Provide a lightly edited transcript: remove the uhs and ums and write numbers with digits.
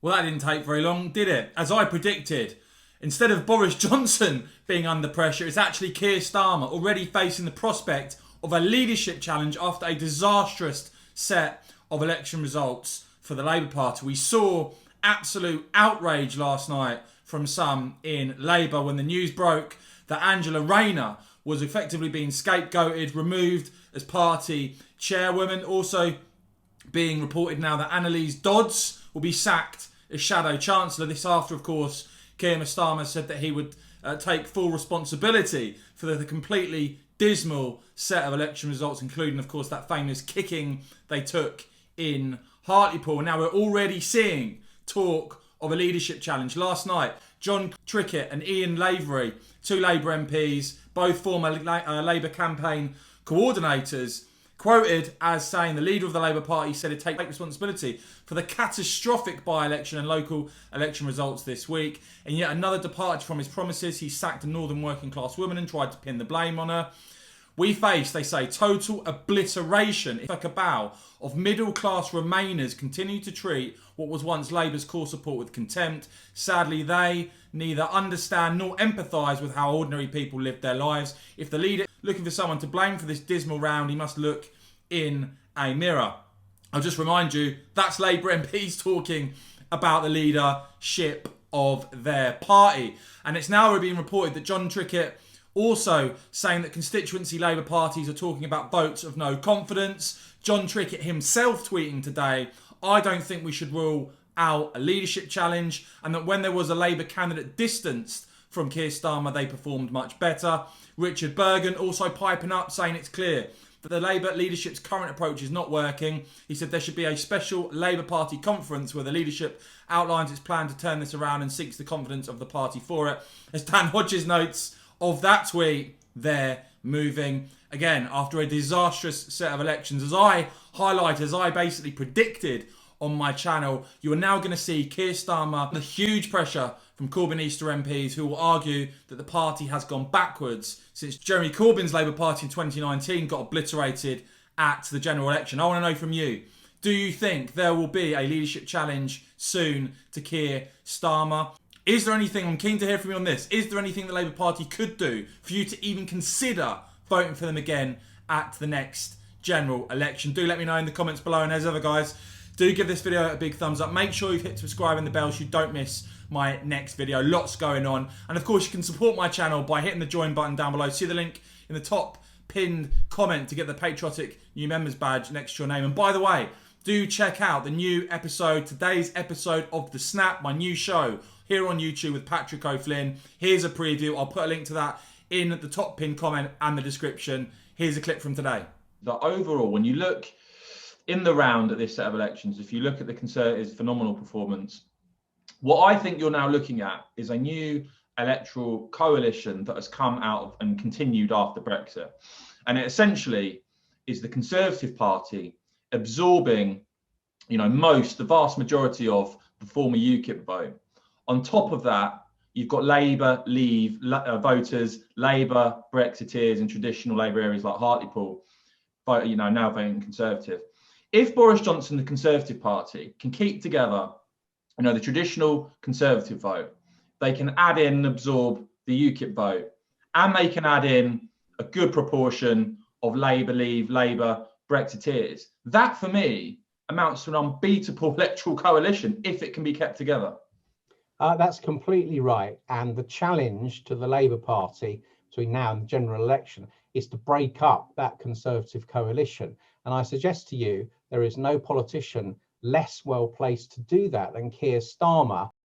Well, that didn't take very long, did it? As I predicted, instead of Boris Johnson being under pressure, it's actually Keir Starmer already facing the prospect of a leadership challenge after a disastrous set of election results for the Labour Party. We saw absolute outrage last night from some in Labour when the news broke that Angela Rayner was effectively being scapegoated, removed as party chairwoman. Also being reported now that Annalise Dodds will be sacked as Shadow Chancellor. This after, of course, Keir Starmer said that he would take full responsibility for the completely dismal set of election results, including, of course, that famous kicking they took in Hartlepool. Now we're already seeing talk of a leadership challenge. Last night, John Trickett and Ian Lavery, two Labour MPs, both former Labour campaign coordinators, quoted as saying the leader of the Labour Party said he'd take responsibility for the catastrophic by-election and local election results this week. And yet another departure from his promises. He sacked a northern working class woman and tried to pin the blame on her. We face, they say, total obliteration if a cabal of middle-class Remainers continue to treat what was once Labour's core support with contempt. Sadly, they neither understand nor empathise with how ordinary people live their lives. If the leader is looking for someone to blame for this dismal round, he must look in a mirror. I'll just remind you, that's Labour MPs talking about the leadership of their party. And it's now being reported that John Trickett also saying that constituency Labour parties are talking about votes of no confidence. John Trickett himself tweeting today, I don't think we should rule out a leadership challenge, and that when there was a Labour candidate distanced from Keir Starmer, they performed much better. Richard Bergen also piping up, saying it's clear that the Labour leadership's current approach is not working. He said there should be a special Labour Party conference where the leadership outlines its plan to turn this around and seeks the confidence of the party for it. As Dan Hodges notes of that tweet, they're moving. Again, after a disastrous set of elections, as I highlighted, as I basically predicted on my channel, you are now going to see Keir Starmer, the huge pressure from Corbynista MPs who will argue that the party has gone backwards since Jeremy Corbyn's Labour Party in 2019 got obliterated at the general election. I want to know from you, do you think there will be a leadership challenge soon to Keir Starmer? Is there anything, I'm keen to hear from you on this, is there anything the Labour Party could do for you to even consider voting for them again at the next general election? Do let me know in the comments below, and as ever guys, do give this video a big thumbs up. Make sure you've hit subscribe and the bell so you don't miss my next video. Lots going on. And of course, you can support my channel by hitting the join button down below. See the link in the top pinned comment to get the patriotic new members badge next to your name. And by the way, do check out the new episode, today's episode of The Snap, my new show here on YouTube with Patrick O'Flynn. Here's a preview. I'll put a link to that in the top pinned comment and the description. Here's a clip from today. That overall, when you look in the round at this set of elections, if you look at the Conservatives' phenomenal performance, what I think you're now looking at is a new electoral coalition that has come out of and continued after Brexit. And it essentially is the Conservative Party absorbing, the vast majority of the former UKIP vote. On top of that, you've got Labour, Leave voters, Labour, Brexiteers in traditional Labour areas like Hartlepool, now voting Conservative. If Boris Johnson, the Conservative Party, can keep together, the traditional Conservative vote, they can add in and absorb the UKIP vote, and they can add in a good proportion of Labour, Leave, Labour, Brexiteers. That, for me, amounts to an unbeatable electoral coalition if it can be kept together. That's completely right. And the challenge to the Labour Party between now and the general election is to break up that Conservative coalition. And I suggest to you, there is no politician less well placed to do that than Keir Starmer.